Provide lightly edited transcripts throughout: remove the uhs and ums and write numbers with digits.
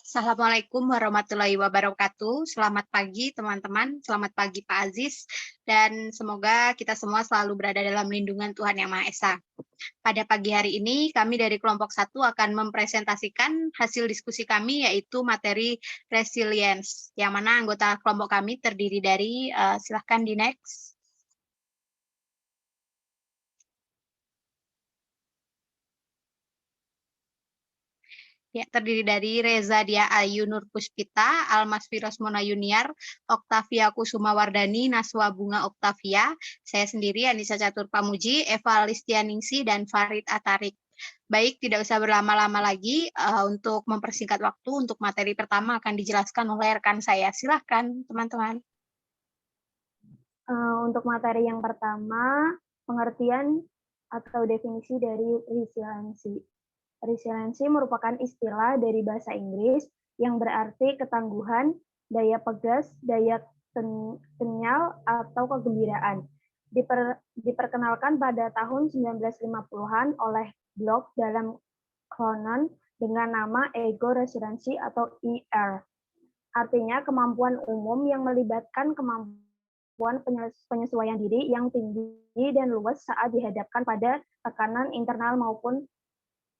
Assalamualaikum warahmatullahi wabarakatuh. Selamat pagi teman-teman, selamat pagi Pak Aziz, dan semoga kita semua selalu berada dalam lindungan Tuhan Yang Maha Esa. Pada pagi hari ini, kami dari kelompok 1 akan mempresentasikan hasil diskusi kami, yaitu materi resilience, yang mana anggota kelompok kami terdiri dari, silahkan di next. Ya, terdiri dari Reza Dia Ayu Nur Puspita, Almas Firosmona Yuniar, Oktavia Kusuma Wardani, Naswa Bunga Oktavia, saya sendiri Anissa Catur Pamuji, Eva Listianingsi, dan Farid Atarik. Baik, tidak usah berlama-lama lagi, untuk mempersingkat waktu, untuk materi pertama akan dijelaskan oleh rekan saya. Silahkan, teman-teman. Untuk materi yang pertama, pengertian atau definisi dari resiliensi. Resiliensi merupakan istilah dari bahasa Inggris yang berarti ketangguhan, daya pegas, daya kenyal, atau kegembiraan. Diperkenalkan pada tahun 1950-an oleh Bloch dalam Kronen dengan nama Ego Resiliency atau ER. Artinya kemampuan umum yang melibatkan kemampuan penyesuaian diri yang tinggi dan luas saat dihadapkan pada tekanan internal maupun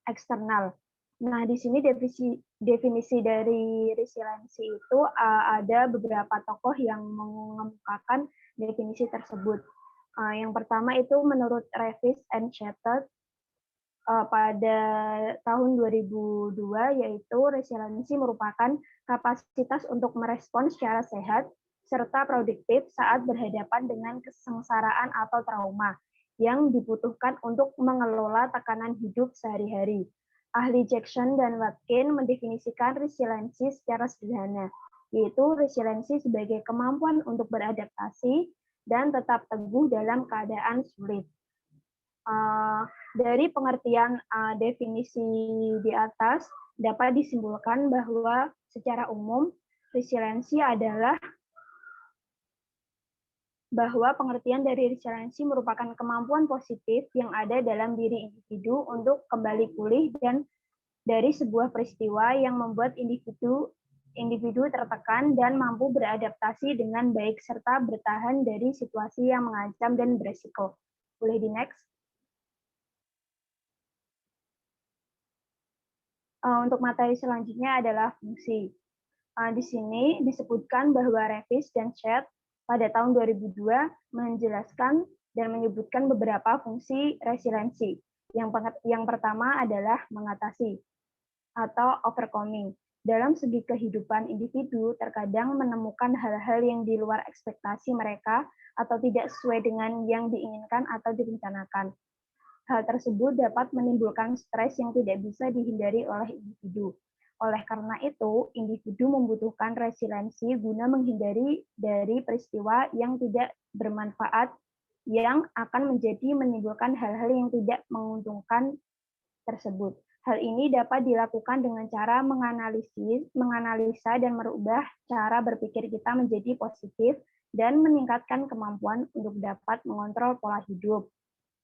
eksternal. Nah, di sini definisi dari resiliensi itu ada beberapa tokoh yang mengemukakan definisi tersebut. Yang pertama itu menurut Revis and Shattered pada tahun 2002, yaitu resiliensi merupakan kapasitas untuk merespons secara sehat serta produktif saat berhadapan dengan kesengsaraan atau trauma yang dibutuhkan untuk mengelola tekanan hidup sehari-hari. Ahli Jackson dan Watkin mendefinisikan resiliensi secara sederhana, yaitu resiliensi sebagai kemampuan untuk beradaptasi dan tetap teguh dalam keadaan sulit. Dari pengertian definisi di atas, dapat disimpulkan bahwa secara umum resiliensi adalah bahwa pengertian dari resiliensi merupakan kemampuan positif yang ada dalam diri individu untuk kembali pulih dan dari sebuah peristiwa yang membuat individu tertekan dan mampu beradaptasi dengan baik serta bertahan dari situasi yang mengancam dan beresiko. Boleh di next? Untuk materi selanjutnya adalah fungsi. Di sini disebutkan bahwa Revis dan Chat pada tahun 2002 menjelaskan dan menyebutkan beberapa fungsi resiliensi. Yang pertama adalah mengatasi atau overcoming. Dalam segi kehidupan individu, terkadang menemukan hal-hal yang di luar ekspektasi mereka atau tidak sesuai dengan yang diinginkan atau direncanakan. Hal tersebut dapat menimbulkan stres yang tidak bisa dihindari oleh individu. Oleh karena itu, individu membutuhkan resiliensi guna menghindari dari peristiwa yang tidak bermanfaat yang akan menimbulkan hal-hal yang tidak menguntungkan tersebut. Hal ini dapat dilakukan dengan cara menganalisa dan merubah cara berpikir kita menjadi positif dan meningkatkan kemampuan untuk dapat mengontrol pola hidup.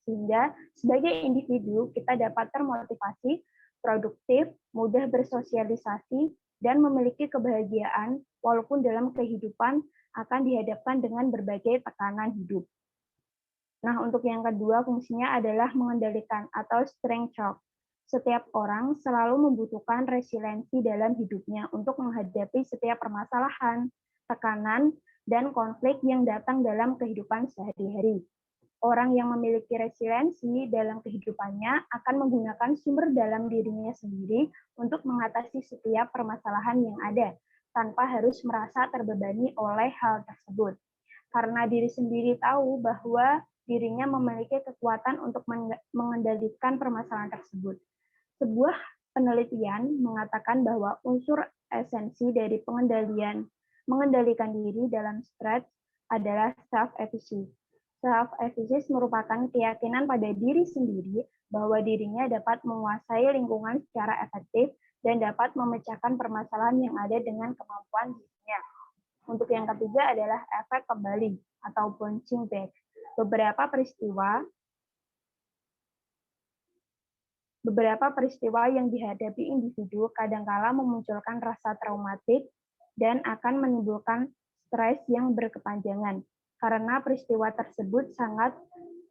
Sehingga sebagai individu kita dapat termotivasi, produktif, mudah bersosialisasi, dan memiliki kebahagiaan walaupun dalam kehidupan akan dihadapkan dengan berbagai tekanan hidup. Nah, untuk yang kedua fungsinya adalah mengendalikan atau strength shock. Setiap orang selalu membutuhkan resiliensi dalam hidupnya untuk menghadapi setiap permasalahan, tekanan, dan konflik yang datang dalam kehidupan sehari-hari. Orang yang memiliki resiliensi dalam kehidupannya akan menggunakan sumber dalam dirinya sendiri untuk mengatasi setiap permasalahan yang ada, tanpa harus merasa terbebani oleh hal tersebut. Karena diri sendiri tahu bahwa dirinya memiliki kekuatan untuk mengendalikan permasalahan tersebut. Sebuah penelitian mengatakan bahwa unsur esensi dari mengendalikan diri dalam stres adalah self-efficacy. Self-efficacy merupakan keyakinan pada diri sendiri bahwa dirinya dapat menguasai lingkungan secara efektif dan dapat memecahkan permasalahan yang ada dengan kemampuan dirinya. Untuk yang ketiga adalah efek kembali atau bouncing back. Beberapa peristiwa Beberapa peristiwa yang dihadapi individu kadangkala memunculkan rasa traumatik dan akan menimbulkan stres yang berkepanjangan, karena peristiwa tersebut sangat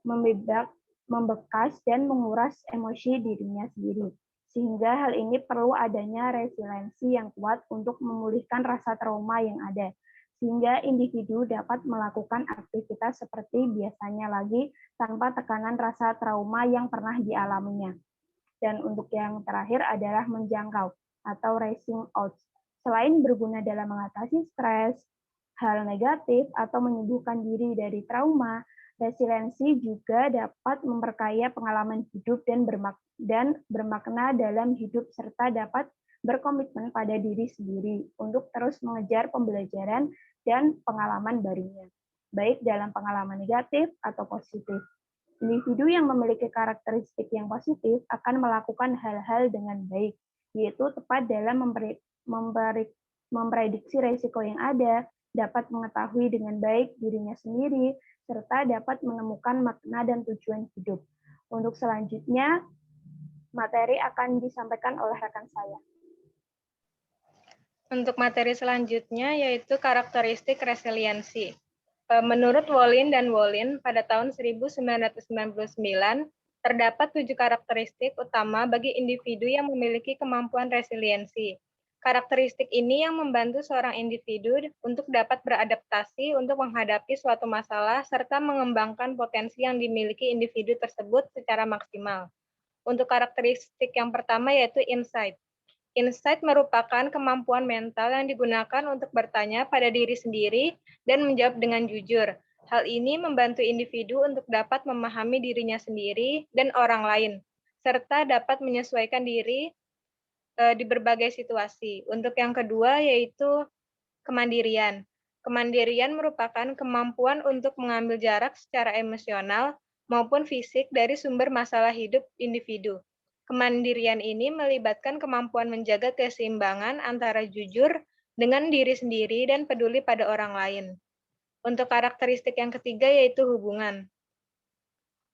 membekas dan menguras emosi dirinya sendiri. Sehingga hal ini perlu adanya resiliensi yang kuat untuk memulihkan rasa trauma yang ada, sehingga individu dapat melakukan aktivitas seperti biasanya lagi tanpa tekanan rasa trauma yang pernah dialaminya. Dan untuk yang terakhir adalah menjangkau atau racing out. Selain berguna dalam mengatasi stres, hal negatif atau menyembuhkan diri dari trauma, resiliensi juga dapat memperkaya pengalaman hidup dan bermakna dalam hidup serta dapat berkomitmen pada diri sendiri untuk terus mengejar pembelajaran dan pengalaman barunya, baik dalam pengalaman negatif atau positif. Individu yang memiliki karakteristik yang positif akan melakukan hal-hal dengan baik, yaitu tepat dalam memprediksi risiko yang ada, dapat mengetahui dengan baik dirinya sendiri, serta dapat menemukan makna dan tujuan hidup. Untuk selanjutnya, materi akan disampaikan oleh rekan saya. Untuk materi selanjutnya yaitu karakteristik resiliensi. Menurut Wallin dan Wallin, pada tahun 1999, terdapat 7 karakteristik utama bagi individu yang memiliki kemampuan resiliensi. Karakteristik ini yang membantu seorang individu untuk dapat beradaptasi untuk menghadapi suatu masalah serta mengembangkan potensi yang dimiliki individu tersebut secara maksimal. Untuk karakteristik yang pertama yaitu insight. Insight merupakan kemampuan mental yang digunakan untuk bertanya pada diri sendiri dan menjawab dengan jujur. Hal ini membantu individu untuk dapat memahami dirinya sendiri dan orang lain, serta dapat menyesuaikan diri di berbagai situasi. Untuk yang kedua yaitu kemandirian. Kemandirian merupakan kemampuan untuk mengambil jarak secara emosional maupun fisik dari sumber masalah hidup individu. Kemandirian ini melibatkan kemampuan menjaga keseimbangan antara jujur dengan diri sendiri dan peduli pada orang lain. Untuk karakteristik yang ketiga yaitu hubungan.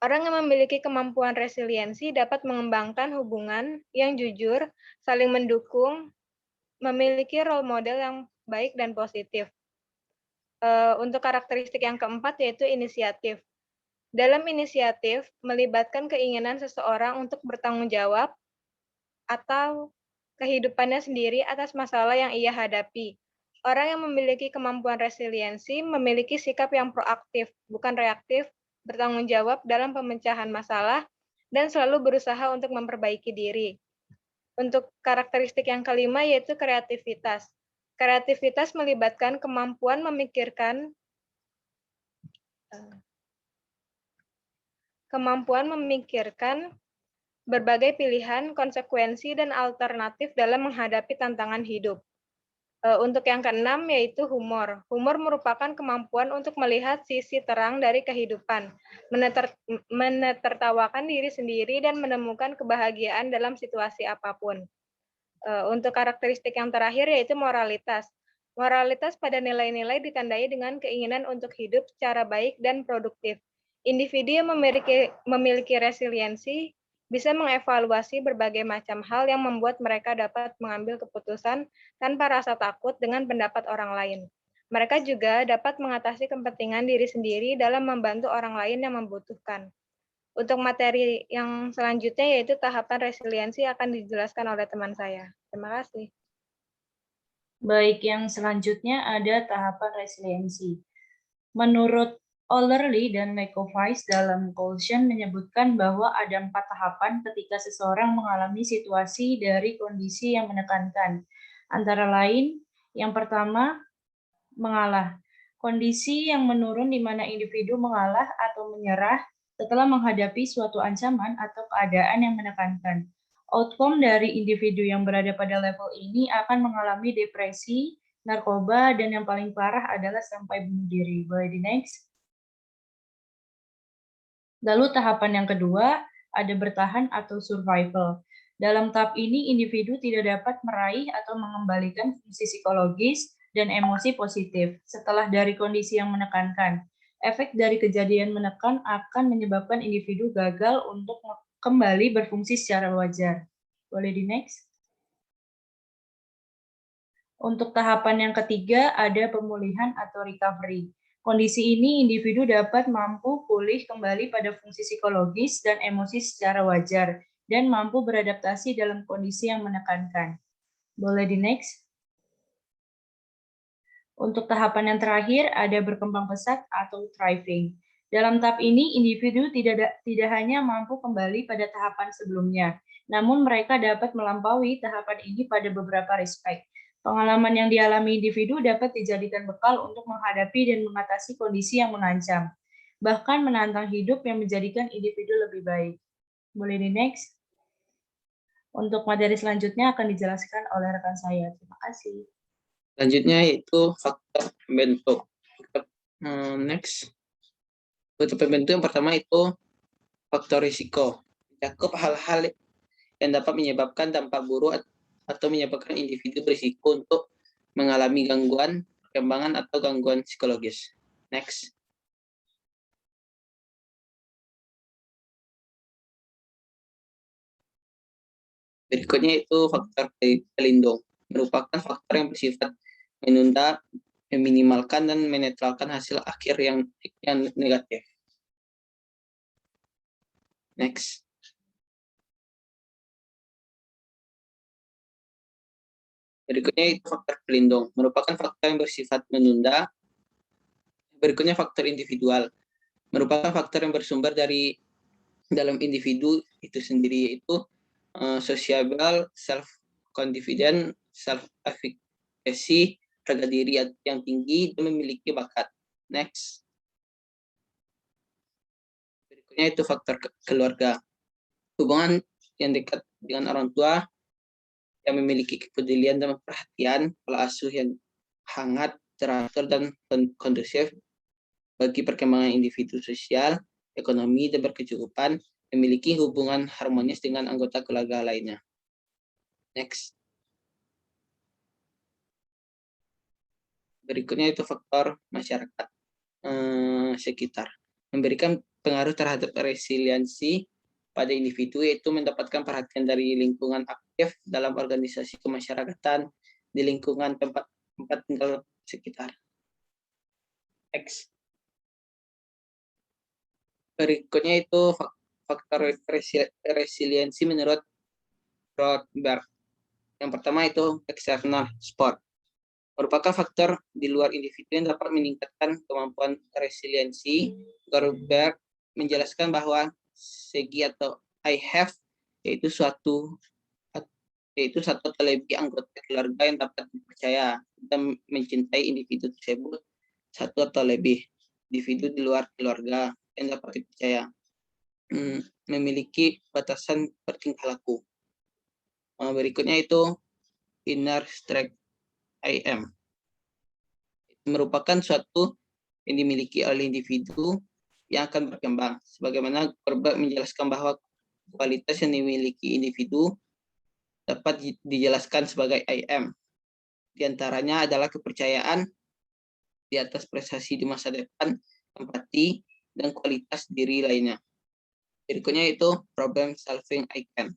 Orang yang memiliki kemampuan resiliensi dapat mengembangkan hubungan yang jujur, saling mendukung, memiliki role model yang baik dan positif. Untuk karakteristik yang keempat yaitu inisiatif. Dalam inisiatif, melibatkan keinginan seseorang untuk bertanggung jawab atau kehidupannya sendiri atas masalah yang ia hadapi. Orang yang memiliki kemampuan resiliensi memiliki sikap yang proaktif, bukan reaktif, bertanggung jawab dalam pemecahan masalah, dan selalu berusaha untuk memperbaiki diri. Untuk karakteristik yang kelima yaitu kreativitas. Kreativitas melibatkan kemampuan memikirkan berbagai pilihan, konsekuensi, dan alternatif dalam menghadapi tantangan hidup. Untuk yang keenam yaitu humor. Humor merupakan kemampuan untuk melihat sisi terang dari kehidupan, menertawakan diri sendiri, dan menemukan kebahagiaan dalam situasi apapun. Untuk karakteristik yang terakhir yaitu moralitas. Moralitas pada nilai-nilai ditandai dengan keinginan untuk hidup secara baik dan produktif. Individu yang memiliki resiliensi bisa mengevaluasi berbagai macam hal yang membuat mereka dapat mengambil keputusan tanpa rasa takut dengan pendapat orang lain. Mereka juga dapat mengatasi kepentingan diri sendiri dalam membantu orang lain yang membutuhkan. Untuk materi yang selanjutnya yaitu tahapan resiliensi akan dijelaskan oleh teman saya. Terima kasih. Baik, yang selanjutnya ada tahapan resiliensi. Menurut O'Leary dan Lekovic dalam Quotient menyebutkan bahwa ada 4 tahapan ketika seseorang mengalami situasi dari kondisi yang menekankan. Antara lain, yang pertama, mengalah. Kondisi yang menurun di mana individu mengalah atau menyerah setelah menghadapi suatu ancaman atau keadaan yang menekankan. Outcome dari individu yang berada pada level ini akan mengalami depresi, narkoba, dan yang paling parah adalah sampai bunuh diri. Boleh di next? Lalu tahapan yang kedua, ada bertahan atau survival. Dalam tahap ini, individu tidak dapat meraih atau mengembalikan fungsi psikologis dan emosi positif setelah dari kondisi yang menekankan. Efek dari kejadian menekan akan menyebabkan individu gagal untuk kembali berfungsi secara wajar. Boleh di next? Untuk tahapan yang ketiga, ada pemulihan atau recovery. Kondisi ini individu dapat mampu pulih kembali pada fungsi psikologis dan emosi secara wajar, dan mampu beradaptasi dalam kondisi yang menekankan. Boleh di next? Untuk tahapan yang terakhir, ada berkembang pesat atau thriving. Dalam tahap ini, individu tidak hanya mampu kembali pada tahapan sebelumnya, namun mereka dapat melampaui tahapan ini pada beberapa respek. Pengalaman yang dialami individu dapat dijadikan bekal untuk menghadapi dan mengatasi kondisi yang mengancam, bahkan menantang hidup yang menjadikan individu lebih baik. Boleh di next? Untuk materi selanjutnya akan dijelaskan oleh rekan saya. Terima kasih. Selanjutnya yaitu faktor pembentuk. Next. Faktor pembentuk yang pertama itu faktor risiko. Mencakup hal-hal yang dapat menyebabkan dampak buruk atau menyebabkan individu berisiko untuk mengalami gangguan perkembangan atau gangguan psikologis. Next. Berikutnya itu faktor pelindung. Merupakan faktor yang bersifat menunda, meminimalkan, dan menetralkan hasil akhir yang negatif. Next. Berikutnya itu faktor pelindung, merupakan faktor yang bersifat menunda. Berikutnya faktor individual, merupakan faktor yang bersumber dari dalam individu itu sendiri, yaitu sociable, self-confident, self-efficacy, harga diri yang tinggi, dan memiliki bakat. Next. Berikutnya itu faktor keluarga, hubungan yang dekat dengan orang tua, yang memiliki kepedulian dan perhatian, pola asuh yang hangat, teratur, dan kondusif bagi perkembangan individu sosial, ekonomi, dan berkecukupan, memiliki hubungan harmonis dengan anggota keluarga lainnya. Next. Berikutnya itu faktor masyarakat sekitar, memberikan pengaruh terhadap resiliensi pada individu, yaitu mendapatkan perhatian dari lingkungan aktif dalam organisasi kemasyarakatan, di lingkungan tempat tinggal sekitar. X. Berikutnya itu faktor resiliensi menurut Rothbard. Yang pertama itu external support, merupakan faktor di luar individu yang dapat meningkatkan kemampuan resiliensi. Rothbard menjelaskan bahwa segi atau I have yaitu satu atau lebih anggota keluarga yang dapat dipercaya dan mencintai individu tersebut, satu atau lebih individu di luar keluarga yang dapat dipercaya memiliki batasan bertingkah laku. Berikutnya itu inner strength IM, merupakan suatu yang dimiliki oleh individu yang akan berkembang. Sebagaimana Rothbard menjelaskan bahwa kualitas yang dimiliki individu dapat dijelaskan sebagai IM. Di antaranya adalah kepercayaan di atas prestasi di masa depan, empati, dan kualitas diri lainnya. Berikutnya itu problem solving ICAM.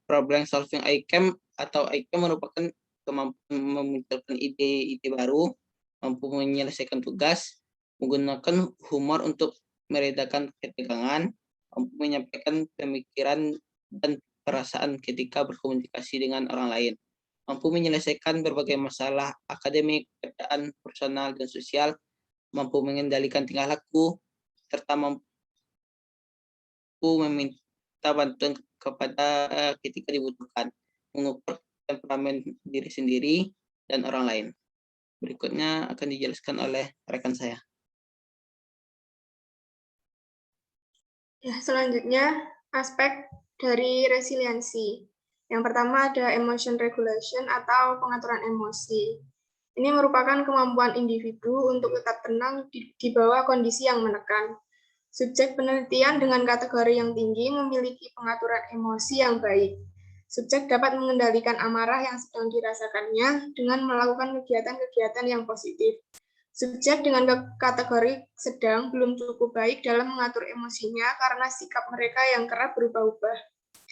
Problem solving ICAM atau ICAM merupakan kemampuan memunculkan ide-ide baru, mampu menyelesaikan tugas, menggunakan humor untuk meredakan ketegangan, mampu menyampaikan pemikiran dan perasaan ketika berkomunikasi dengan orang lain, mampu menyelesaikan berbagai masalah akademik, pekerjaan, personal, dan sosial, mampu mengendalikan tingkah laku, serta mampu meminta bantuan kepada ketika dibutuhkan, mengukur temperamen diri sendiri dan orang lain. Berikutnya akan dijelaskan oleh rekan saya. Ya, selanjutnya aspek dari resiliensi. Yang pertama ada emotion regulation atau pengaturan emosi. Ini merupakan kemampuan individu untuk tetap tenang di bawah kondisi yang menekan. Subjek penelitian dengan kategori yang tinggi memiliki pengaturan emosi yang baik. Subjek dapat mengendalikan amarah yang sedang dirasakannya dengan melakukan kegiatan-kegiatan yang positif. Subjek dengan kategori sedang belum cukup baik dalam mengatur emosinya karena sikap mereka yang kerap berubah-ubah.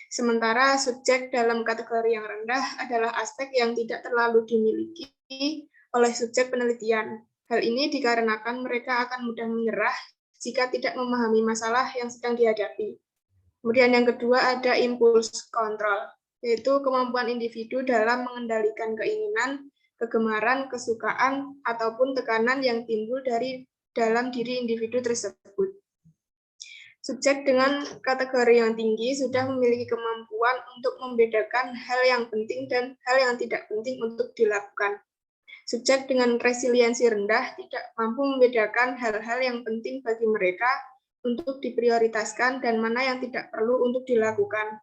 Sementara subjek dalam kategori yang rendah adalah aspek yang tidak terlalu dimiliki oleh subjek penelitian. Hal ini dikarenakan mereka akan mudah menyerah jika tidak memahami masalah yang sedang dihadapi. Kemudian yang kedua ada impuls kontrol, yaitu kemampuan individu dalam mengendalikan keinginan, kegemaran, kesukaan, ataupun tekanan yang timbul dari dalam diri individu tersebut. Subjek dengan kategori yang tinggi sudah memiliki kemampuan untuk membedakan hal yang penting dan hal yang tidak penting untuk dilakukan. Subjek dengan resiliensi rendah tidak mampu membedakan hal-hal yang penting bagi mereka untuk diprioritaskan dan mana yang tidak perlu untuk dilakukan.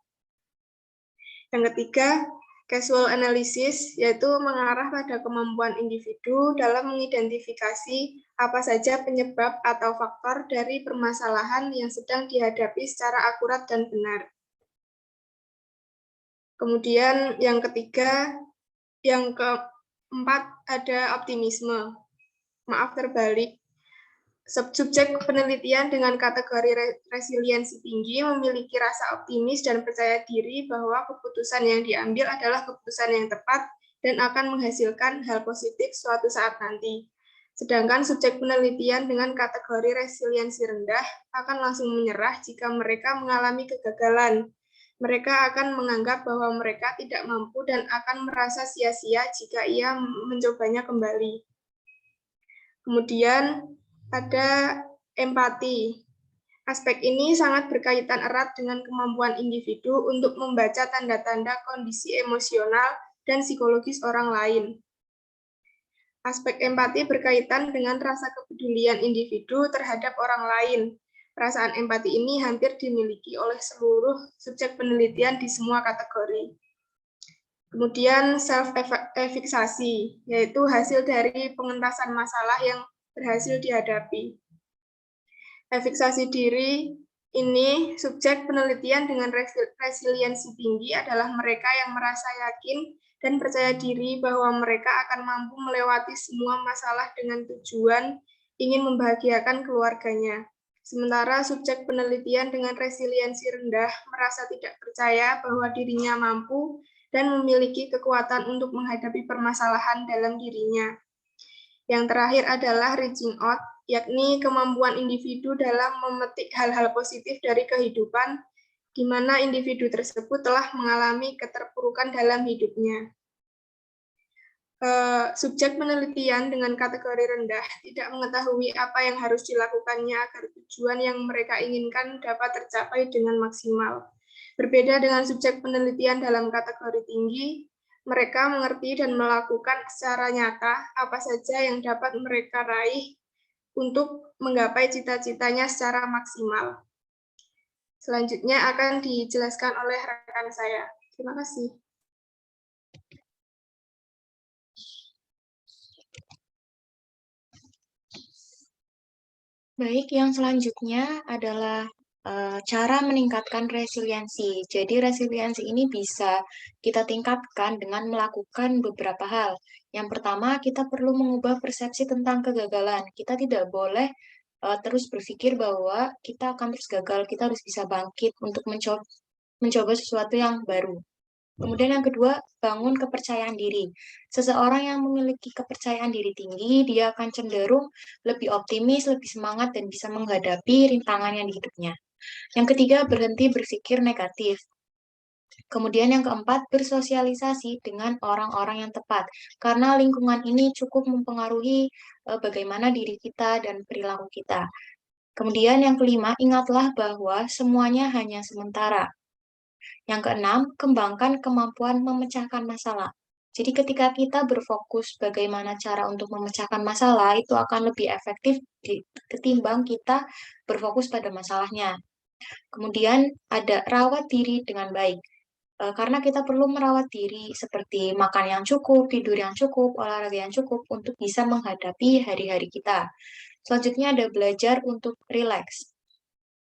Yang ketiga, casual analysis, yaitu mengarah pada kemampuan individu dalam mengidentifikasi apa saja penyebab atau faktor dari permasalahan yang sedang dihadapi secara akurat dan benar. Kemudian yang ketiga, yang keempat ada optimisme. Maaf terbalik. Subjek penelitian dengan kategori resiliensi tinggi memiliki rasa optimis dan percaya diri bahwa keputusan yang diambil adalah keputusan yang tepat dan akan menghasilkan hal positif suatu saat nanti. Sedangkan subjek penelitian dengan kategori resiliensi rendah akan langsung menyerah jika mereka mengalami kegagalan. Mereka akan menganggap bahwa mereka tidak mampu dan akan merasa sia-sia jika ia mencobanya kembali. Kemudian ada empati. Aspek ini sangat berkaitan erat dengan kemampuan individu untuk membaca tanda-tanda kondisi emosional dan psikologis orang lain. Aspek empati berkaitan dengan rasa kepedulian individu terhadap orang lain. Perasaan empati ini hampir dimiliki oleh seluruh subjek penelitian di semua kategori. Kemudian self-efiksasi, yaitu hasil dari pengentasan masalah yang berhasil dihadapi. Efiksasi diri ini subjek penelitian dengan resiliensi tinggi adalah mereka yang merasa yakin dan percaya diri bahwa mereka akan mampu melewati semua masalah dengan tujuan ingin membahagiakan keluarganya. Sementara subjek penelitian dengan resiliensi rendah merasa tidak percaya bahwa dirinya mampu dan memiliki kekuatan untuk menghadapi permasalahan dalam dirinya. Yang terakhir adalah reaching out, yakni kemampuan individu dalam memetik hal-hal positif dari kehidupan, di mana individu tersebut telah mengalami keterpurukan dalam hidupnya. Subjek penelitian dengan kategori rendah tidak mengetahui apa yang harus dilakukannya agar tujuan yang mereka inginkan dapat tercapai dengan maksimal. Berbeda dengan subjek penelitian dalam kategori tinggi, mereka mengerti dan melakukan secara nyata apa saja yang dapat mereka raih untuk menggapai cita-citanya secara maksimal. Selanjutnya akan dijelaskan oleh rekan saya. Terima kasih. Baik, yang selanjutnya adalah cara meningkatkan resiliensi. Jadi resiliensi ini bisa kita tingkatkan dengan melakukan beberapa hal. Yang pertama, kita perlu mengubah persepsi tentang kegagalan. Kita tidak boleh terus berpikir bahwa kita akan terus gagal, kita harus bisa bangkit untuk mencoba sesuatu yang baru. Kemudian yang kedua, bangun kepercayaan diri. Seseorang yang memiliki kepercayaan diri tinggi, dia akan cenderung lebih optimis, lebih semangat, dan bisa menghadapi rintangan yang di hidupnya. Yang ketiga, berhenti berpikir negatif. Kemudian yang keempat, bersosialisasi dengan orang-orang yang tepat. Karena lingkungan ini cukup mempengaruhi bagaimana diri kita dan perilaku kita. Kemudian yang kelima, ingatlah bahwa semuanya hanya sementara. Yang keenam, kembangkan kemampuan memecahkan masalah. Jadi ketika kita berfokus bagaimana cara untuk memecahkan masalah, itu akan lebih efektif ketimbang kita berfokus pada masalahnya. Kemudian ada rawat diri dengan baik. Karena kita perlu merawat diri seperti makan yang cukup, tidur yang cukup, olahraga yang cukup untuk bisa menghadapi hari-hari kita. Selanjutnya ada belajar untuk rileks.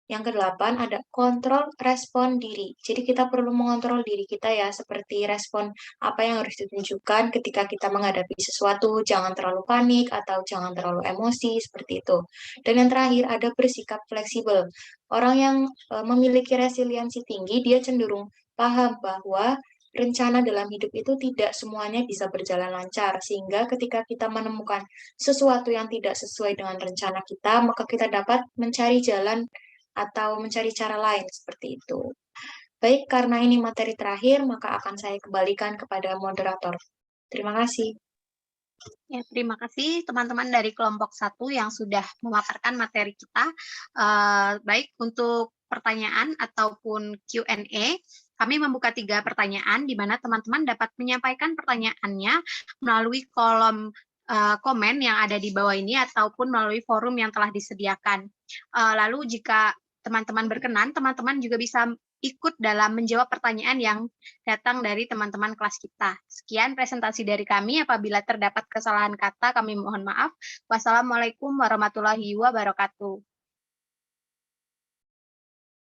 Yang kedelapan ada kontrol respon diri. Jadi kita perlu mengontrol diri kita ya, seperti respon apa yang harus ditunjukkan ketika kita menghadapi sesuatu, jangan terlalu panik atau jangan terlalu emosi, seperti itu. Dan yang terakhir ada bersikap fleksibel. Orang yang memiliki resiliensi tinggi, dia cenderung paham bahwa rencana dalam hidup itu tidak semuanya bisa berjalan lancar, sehingga ketika kita menemukan sesuatu yang tidak sesuai dengan rencana kita, maka kita dapat mencari jalan atau mencari cara lain seperti itu. Baik, karena ini materi terakhir, maka akan saya kembalikan kepada moderator. Terima kasih. Ya, terima kasih teman-teman dari kelompok 1 yang sudah memaparkan materi kita. Baik, untuk pertanyaan ataupun Q&A, kami membuka 3 pertanyaan di mana teman-teman dapat menyampaikan pertanyaannya melalui kolom komen yang ada di bawah ini ataupun melalui forum yang telah disediakan. Lalu jika teman-teman berkenan, teman-teman juga bisa ikut dalam menjawab pertanyaan yang datang dari teman-teman kelas kita. Sekian presentasi dari kami. Apabila terdapat kesalahan kata, kami mohon maaf. Wassalamualaikum warahmatullahi wabarakatuh.